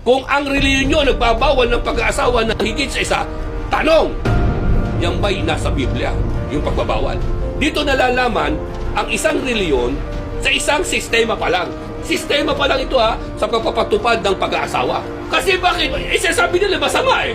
Kung ang reliyon nyo nagbabawal ng pag-aasawa na higit sa isa, tanong, yan ba'y nasa Biblia, yung pagbabawal? Dito nalalaman ang isang reliyon sa isang sistema pa lang. Sistema pa lang ito sa pagpapatupad ng pag-aasawa. Kasi bakit? Sabi nila masama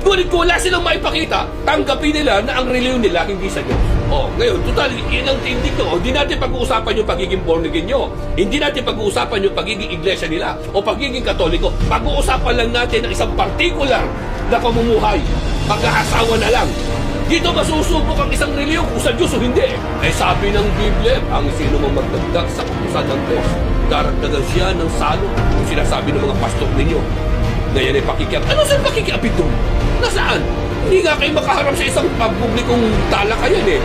Ngunit kung wala silang maipakita, tanggapin nila na ang reliyon nila hindi sa Diyos. Ngayon, total, yun ang tindig ko. Hindi natin pag-uusapan yung pagiging born again nyo. Hindi natin pag-uusapan yung pagiging iglesia nila o pagiging katoliko. Pag-uusapan lang natin ang isang particular na pamumuhay. Pag-aasawa na lang. Dito masusubok ang isang reliyon kung sa Diyos o hindi. Sabi ng Biblia, ang sino mang magdagdag sa kutusan ng Diyos, daragdagan siya ng salo. Yung sinasabi ng mga pastor ninyo. Ngayon ay pakikiap. Ano saan pakikiapin doon? Nasaan? Hindi nga kayo makaharap sa isang publikong talakayan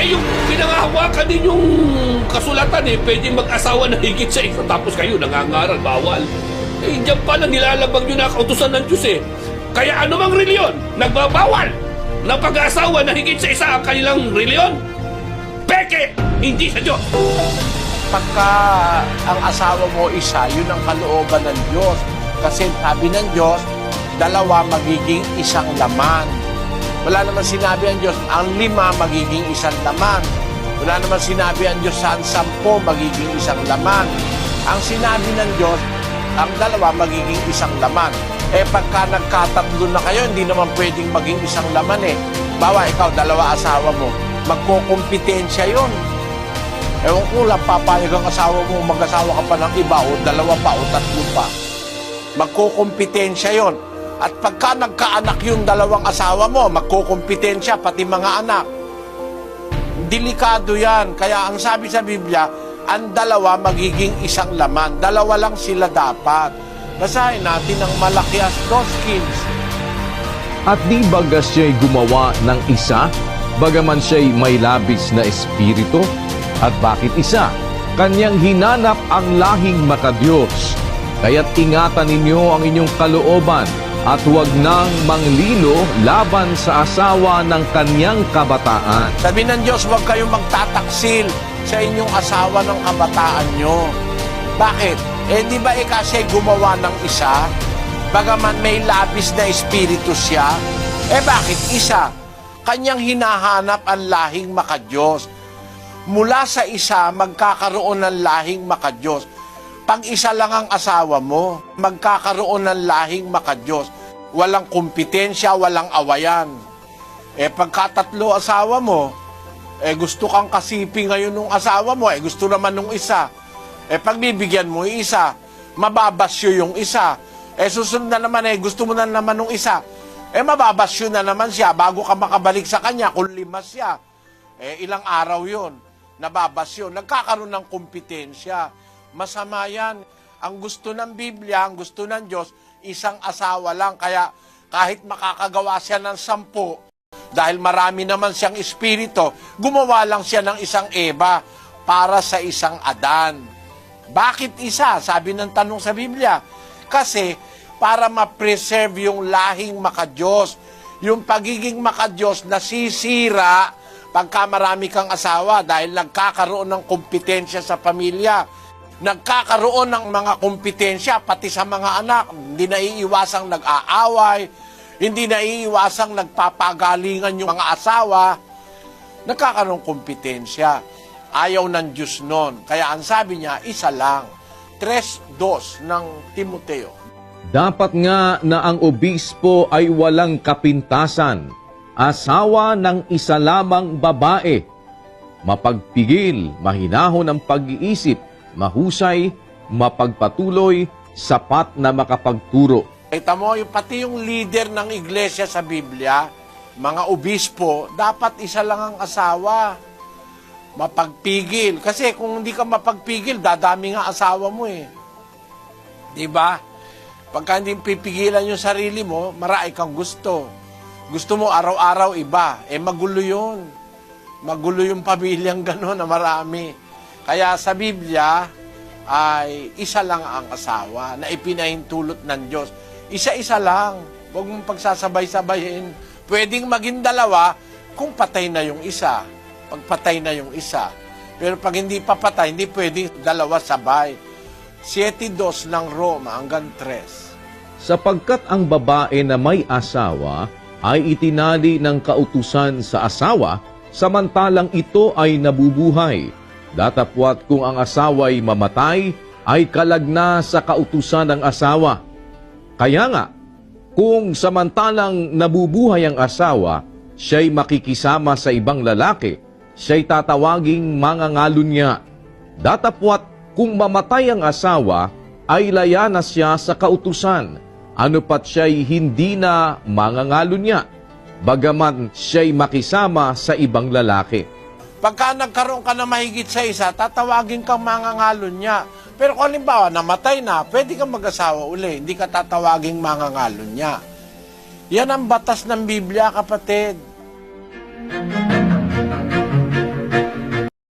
yung pinangahawakan din yung kasulatan pwede mag-asawa na higit sa isa tapos kayo nangangaral, bawal. Diyan pa lang nilalabag nyo na kautusan ng Diyos Kaya anumang reliyon, nagbabawal na pag-aasawa na higit sa isa ang kanilang reliyon, peke, hindi sa Diyos. Pagka ang asawa mo isa, yun ang kalooban ng Diyos. Kasi sabi ng Diyos, dalawa magiging isang laman. Wala naman sinabi ang Diyos, ang 5 magiging isang laman. Wala naman sinabi ang Diyos, ang 10 magiging isang laman. Ang sinabi ng Diyos, ang 2 magiging isang laman. Pagka nagkatatlo na kayo, hindi naman pwedeng maging isang laman Bawa, ikaw, 2 asawa mo, magkukumpitensya yun. Ewan ko lang, papayag ang asawa mo, mag-asawa ka pa ng iba, o 2 pa, o 3 pa. Magkukumpitensya yon. At pagka nagkaanak yung 2 asawa mo, magkukumpitensya, pati mga anak. Delikado yan. Kaya ang sabi sa Biblia, ang 2 magiging isang laman. 2 lang sila dapat. Basahin natin ang Malakias 2:15. At di baga siya'y gumawa ng isa, bagaman siya'y may labis na espiritu? At bakit isa? Kanyang hinanap ang lahing makadiyos. Kaya't ingatan ninyo ang inyong kalooban at huwag nang manglilo laban sa asawa ng kanyang kabataan. Sabi ng Diyos, huwag kayong magtataksil sa inyong asawa ng kabataan nyo. Bakit? Di ba kasi gumawa ng isa? Bagaman may labis na espiritu siya? Bakit isa? Kanyang hinahanap ang lahing makadiyos. Mula sa isa, magkakaroon ng lahing makadiyos. Pag isa lang ang asawa mo, magkakaroon ng lahing makadiyos. Walang kompetensya, walang awayan. Pagka 3 asawa mo, gusto kang kasipi ngayon ng asawa mo, gusto naman ng isa. Pagbibigyan mo yung isa, mababasyo yung isa. Susunod na naman, gusto mo na naman ng isa. Mababasyo na naman siya bago ka makabalik sa kanya kung 5 siya. Ilang araw yun, nababasyo. Nagkakaroon ng kompetensya. Masama yan. Ang gusto ng Biblia, ang gusto ng Diyos, isang asawa lang. Kaya kahit makakagawa siya ng 10, dahil marami naman siyang espiritu, gumawa lang siya ng isang Eva para sa isang Adan. Bakit isa? Sabi ng tanong sa Biblia. Kasi para ma-preserve yung lahing makadiyos. Yung pagiging makadiyos nasisira pagka marami kang asawa dahil nagkakaroon ng kompetensya sa pamilya. Nagkakaroon ng mga kompetensya pati sa mga anak. Hindi naiiwasang nag-aaway, hindi naiiwasang nagpapagalingan yung mga asawa. Nagkakaroon kompetensya. Ayaw ng Diyos nun. Kaya ang sabi niya, isa lang. 3:2 ng Timoteo. Dapat nga na ang obispo ay walang kapintasan, asawa ng isa lamang babae, mapagpigil, mahinahon ang pag-iisip, mahusay, mapagpatuloy, sapat na makapagturo. Kita mo, pati yung leader ng iglesia sa Biblia, mga obispo, dapat isa lang ang asawa. Mapagpigil. Kasi kung hindi ka mapagpigil, dadami nga asawa mo Diba? Pagka hindi pipigilan yung sarili mo, marami kang gusto. Gusto mo araw-araw iba. Magulo yun. Magulo yung pamilyang gano'n na marami. Kaya sa Biblia, ay isa lang ang asawa na ipinahintulot ng Diyos. Isa-isa lang. Huwag mong pagsasabay-sabayin. Pwedeng maging 2 kung patay na yung isa. Pagpatay na yung isa. Pero pag hindi pa patay, hindi pwedeng 2 sabay. 7:2 ng Roma hanggang 3. sapagkat ang babae na may asawa ay itinali ng kautusan sa asawa, samantalang ito ay nabubuhay. Datapwat kung ang asawa'y mamatay, ay kalagna sa kautusan ng asawa. Kaya nga, kung samantalang nabubuhay ang asawa, siya'y makikisama sa ibang lalaki, siya'y tatawaging mangangalunya. Datapwat kung mamatay ang asawa, ay laya na siya sa kautusan, ano pat siya'y hindi na mangangalunya, bagaman siya'y makisama sa ibang lalaki. Pagka nagkaroon ka na mahigit sa isa, tatawagin kang mangangalon niya. Pero kung halimbawa, namatay na, pwede kang mag-asawa uli, hindi ka tatawaging mangangalon niya. Yan ang batas ng Biblia, kapatid.